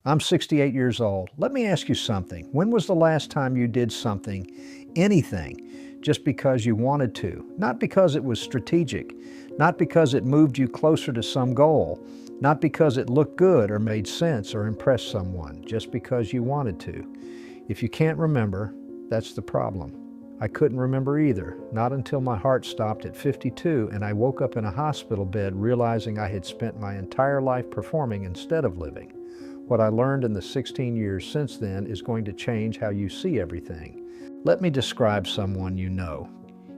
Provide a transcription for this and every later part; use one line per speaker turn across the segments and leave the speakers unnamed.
I'm 68 years old. Let me ask you something. When was the last time you did something, anything, just because you wanted to? Not because it was strategic, not because it moved you closer to some goal, not because it looked good or made sense or impressed someone, just because you wanted to. If you can't remember, that's the problem. I couldn't remember either, not until my heart stopped at 52 and I woke up in a hospital bed realizing I had spent my entire life performing instead of living. What I learned in the 16 years since then is going to change how you see everything. Let me describe someone you know.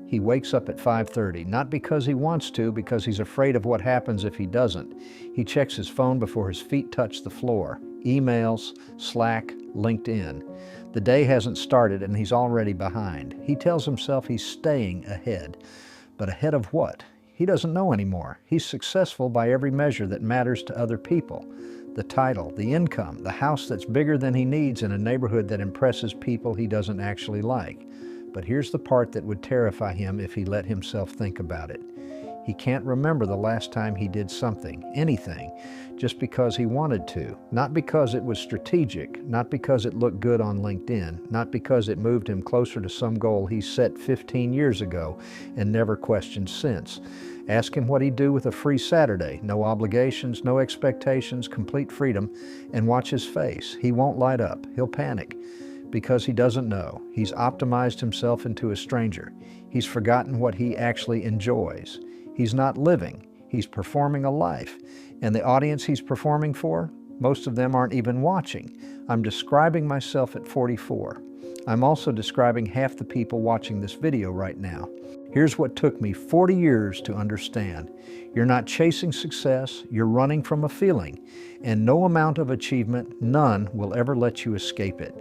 He wakes up at 5:30, not because he wants to, because he's afraid of what happens if he doesn't. He checks his phone before his feet touch the floor. Emails, Slack, LinkedIn. The day hasn't started and he's already behind. He tells himself he's staying ahead. But ahead of what? He doesn't know anymore. He's successful by every measure that matters to other people. The title, the income, the house that's bigger than he needs in a neighborhood that impresses people he doesn't actually like. But here's the part that would terrify him if he let himself think about it. He can't remember the last time he did something, anything, just because he wanted to, not because it was strategic, not because it looked good on LinkedIn, not because it moved him closer to some goal he set 15 years ago and never questioned since. Ask him what he'd do with a free Saturday, no obligations, no expectations, complete freedom, and watch his face. He won't light up. He'll panic because he doesn't know. He's optimized himself into a stranger. He's forgotten what he actually enjoys. He's not living. He's performing a life. And the audience he's performing for, most of them aren't even watching. I'm describing myself at 44. I'm also describing half the people watching this video right now. Here's what took me 40 years to understand. You're not chasing success, you're running from a feeling, and no amount of achievement, none, will ever let you escape it.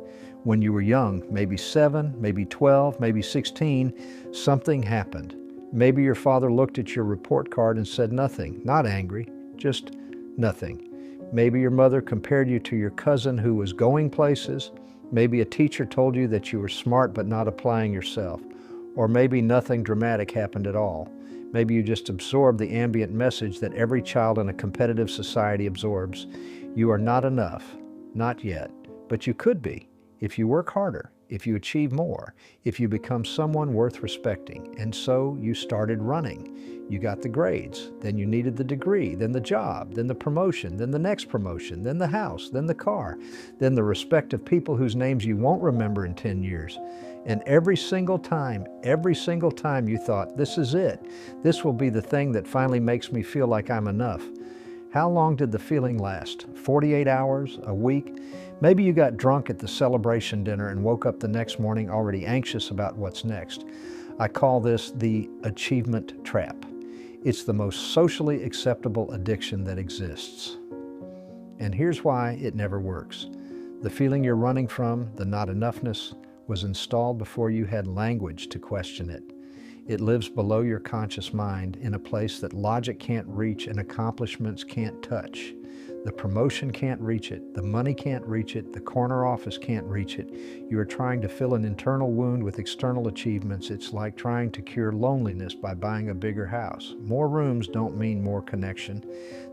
When you were young, maybe 7, maybe 12, maybe 16, something happened. Maybe your father looked at your report card and said nothing, not angry, just nothing. Maybe your mother compared you to your cousin who was going places. Maybe a teacher told you that you were smart but not applying yourself. Or maybe nothing dramatic happened at all. Maybe you just absorbed the ambient message that every child in a competitive society absorbs. You are not enough, not yet, but you could be if you work harder, if you achieve more, if you become someone worth respecting. And so you started running. You got the grades, then you needed the degree, then the job, then the promotion, then the next promotion, then the house, then the car, then the respect of people whose names you won't remember in 10 years. And every single time you thought, this is it. This will be the thing that finally makes me feel like I'm enough. How long did the feeling last? 48 hours? A week? Maybe you got drunk at the celebration dinner and woke up the next morning already anxious about what's next. I call this the achievement trap. It's the most socially acceptable addiction that exists. And here's why it never works. The feeling you're running from, the not enoughness, was installed before you had language to question it. It lives below your conscious mind in a place that logic can't reach and accomplishments can't touch. The promotion can't reach it, the money can't reach it, the corner office can't reach it. You are trying to fill an internal wound with external achievements. It's like trying to cure loneliness by buying a bigger house. More rooms don't mean more connection.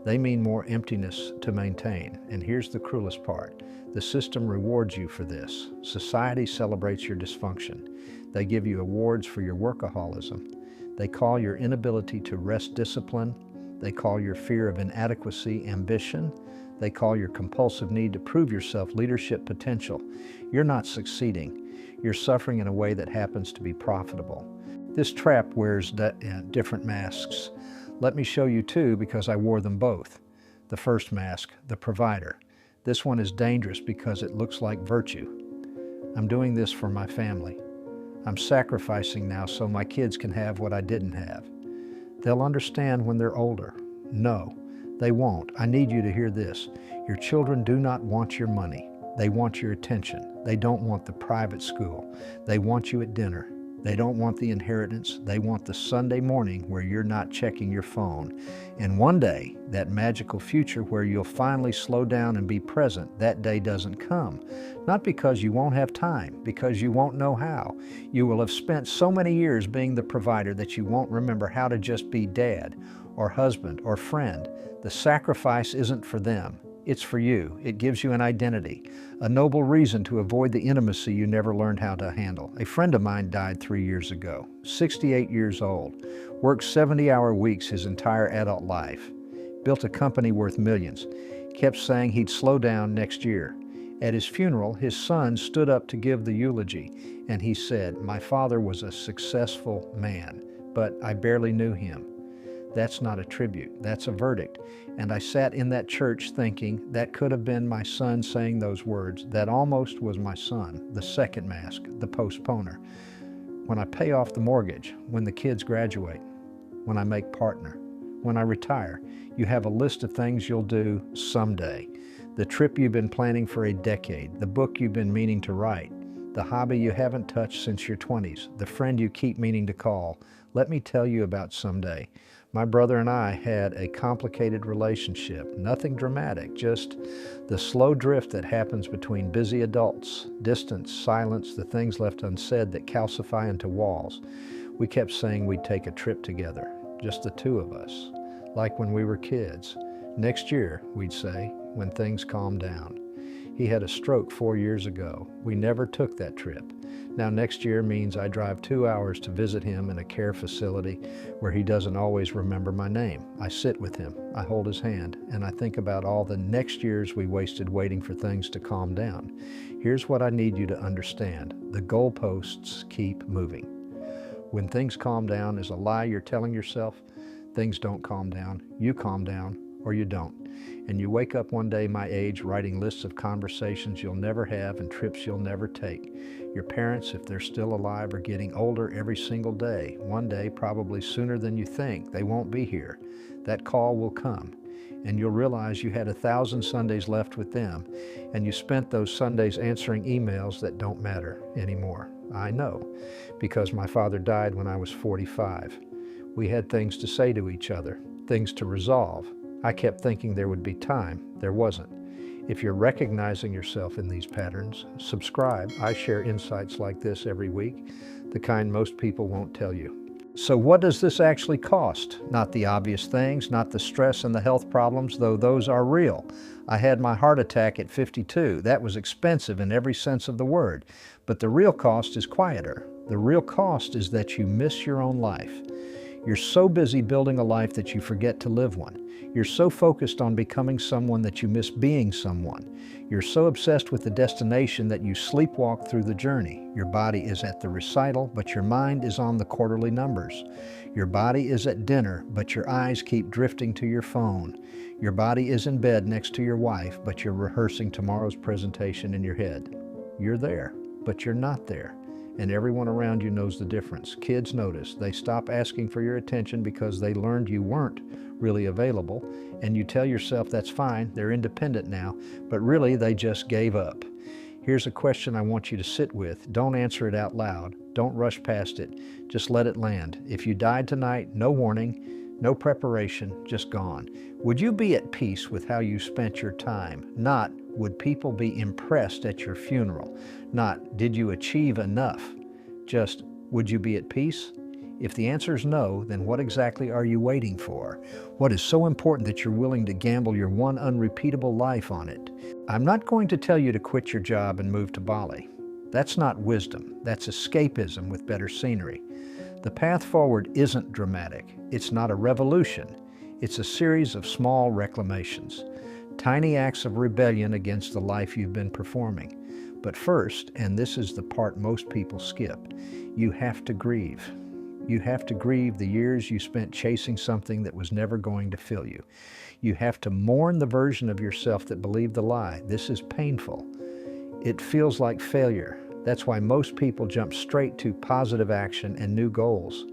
They mean more emptiness to maintain. And here's the cruelest part. The system rewards you for this. Society celebrates your dysfunction. They give you awards for your workaholism. They call your inability to rest discipline. They call your fear of inadequacy ambition. They call your compulsive need to prove yourself leadership potential. You're not succeeding. You're suffering in a way that happens to be profitable. This trap wears different masks. Let me show you two because I wore them both. The first mask, the provider. This one is dangerous because it looks like virtue. I'm doing this for my family. I'm sacrificing now so my kids can have what I didn't have. They'll understand when they're older. No, they won't. I need you to hear this. Your children do not want your money. They want your attention. They don't want the private school. They want you at dinner. They don't want the inheritance. They want the Sunday morning where you're not checking your phone. And one day, that magical future where you'll finally slow down and be present, that day doesn't come. Not because you won't have time, because you won't know how. You will have spent so many years being the provider that you won't remember how to just be dad or husband or friend. The sacrifice isn't for them. It's for you. It gives you an identity, a noble reason to avoid the intimacy you never learned how to handle. A friend of mine died 3 years ago, 68 years old, worked 70-hour weeks his entire adult life, built a company worth millions, kept saying he'd slow down next year. At his funeral, his son stood up to give the eulogy, and he said, "My father was a successful man, but I barely knew him." That's not a tribute, that's a verdict. And I sat in that church thinking that could have been my son saying those words. That almost was my son, the second mask, the postponer. When I pay off the mortgage, when the kids graduate, when I make partner, when I retire, you have a list of things you'll do someday. The trip you've been planning for a decade, the book you've been meaning to write, the hobby you haven't touched since your 20s, the friend you keep meaning to call. Let me tell you about someday. My brother and I had a complicated relationship, nothing dramatic, just the slow drift that happens between busy adults, distance, silence, the things left unsaid that calcify into walls. We kept saying we'd take a trip together, just the two of us, like when we were kids. Next year, we'd say, when things calm down. He had a stroke 4 years ago. We never took that trip. Now next year means I drive 2 hours to visit him in a care facility where he doesn't always remember my name. I sit with him, I hold his hand, and I think about all the next years we wasted waiting for things to calm down. Here's what I need you to understand. The goalposts keep moving. When things calm down is a lie you're telling yourself. Things don't calm down. You calm down or you don't. And you wake up one day my age writing lists of conversations you'll never have and trips you'll never take. Your parents, if they're still alive, are getting older every single day. One day, probably sooner than you think, they won't be here. That call will come, and you'll realize you had 1,000 Sundays left with them, and you spent those Sundays answering emails that don't matter anymore. I know, because my father died when I was 45. We had things to say to each other, things to resolve. I kept thinking there would be time. There wasn't. If you're recognizing yourself in these patterns, subscribe. I share insights like this every week, the kind most people won't tell you. So what does this actually cost? Not the obvious things, not the stress and the health problems, though those are real. I had my heart attack at 52. That was expensive in every sense of the word. But the real cost is quieter. The real cost is that you miss your own life. You're so busy building a life that you forget to live one. You're so focused on becoming someone that you miss being someone. You're so obsessed with the destination that you sleepwalk through the journey. Your body is at the recital, but your mind is on the quarterly numbers. Your body is at dinner, but your eyes keep drifting to your phone. Your body is in bed next to your wife, but you're rehearsing tomorrow's presentation in your head. You're there, but you're not there. And everyone around you knows the difference. Kids notice. They stop asking for your attention because they learned you weren't really available, and you tell yourself that's fine, they're independent now, but really they just gave up. Here's a question I want you to sit with. Don't answer it out loud. Don't rush past it. Just let it land. If you died tonight, no warning, no preparation, just gone. Would you be at peace with how you spent your time? Not, would people be impressed at your funeral? Not, did you achieve enough? Just, would you be at peace? If the answer is no, then what exactly are you waiting for? What is so important that you're willing to gamble your one unrepeatable life on it? I'm not going to tell you to quit your job and move to Bali. That's not wisdom. That's escapism with better scenery. The path forward isn't dramatic. It's not a revolution. It's a series of small reclamations, tiny acts of rebellion against the life you've been performing. But first, and this is the part most people skip, you have to grieve. You have to grieve the years you spent chasing something that was never going to fill you. You have to mourn the version of yourself that believed the lie. This is painful. It feels like failure. That's why most people jump straight to positive action and new goals.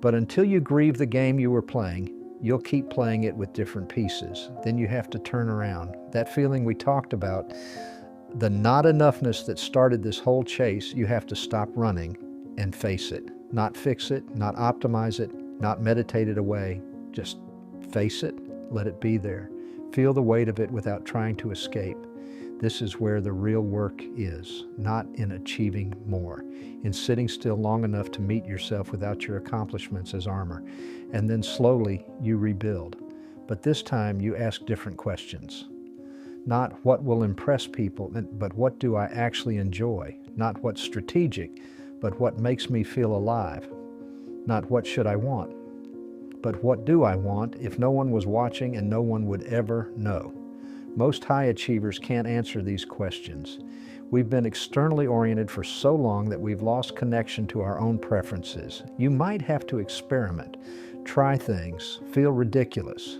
But until you grieve the game you were playing, you'll keep playing it with different pieces. Then you have to turn around. That feeling we talked about, the not enoughness that started this whole chase, you have to stop running and face it. Not fix it, not optimize it, not meditate it away. Just face it, let it be there. Feel the weight of it without trying to escape. This is where the real work is, not in achieving more, in sitting still long enough to meet yourself without your accomplishments as armor. And then slowly you rebuild. But this time you ask different questions. Not what will impress people, but what do I actually enjoy? Not what's strategic, but what makes me feel alive. Not what should I want, but what do I want if no one was watching and no one would ever know? Most high achievers can't answer these questions. We've been externally oriented for so long that we've lost connection to our own preferences. You might have to experiment, try things, feel ridiculous.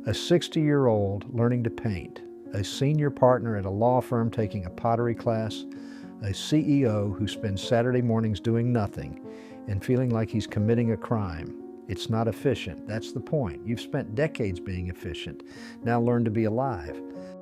A 60-year-old learning to paint, a senior partner at a law firm taking a pottery class, a CEO who spends Saturday mornings doing nothing and feeling like he's committing a crime. It's not efficient. That's the point. You've spent decades being efficient. Now learn to be alive.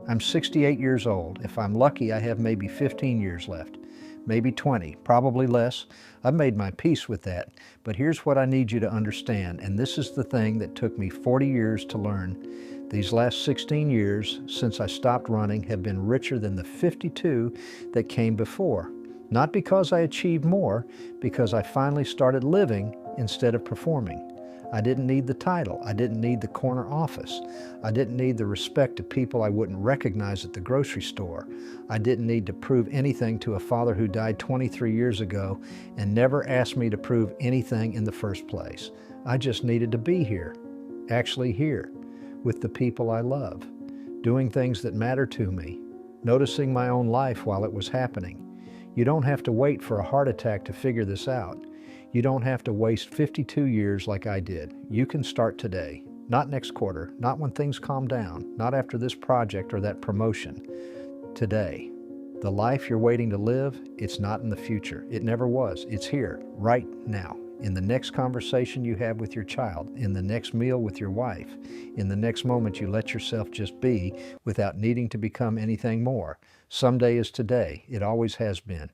I'm 68 years old. If I'm lucky, I have maybe 15 years left, maybe 20, probably less. I've made my peace with that. But here's what I need you to understand, and this is the thing that took me 40 years to learn. These last 16 years since I stopped running have been richer than the 52 that came before. Not because I achieved more, because I finally started living instead of performing. I didn't need the title. I didn't need the corner office. I didn't need the respect of people I wouldn't recognize at the grocery store. I didn't need to prove anything to a father who died 23 years ago and never asked me to prove anything in the first place. I just needed to be here, actually here, with the people I love, doing things that matter to me, noticing my own life while it was happening. You don't have to wait for a heart attack to figure this out. You don't have to waste 52 years like I did. You can start today, not next quarter, not when things calm down, not after this project or that promotion. Today. The life you're waiting to live, it's not in the future. It never was. It's here, right now. In the next conversation you have with your child, in the next meal with your wife, in the next moment you let yourself just be without needing to become anything more. Someday is today. It always has been.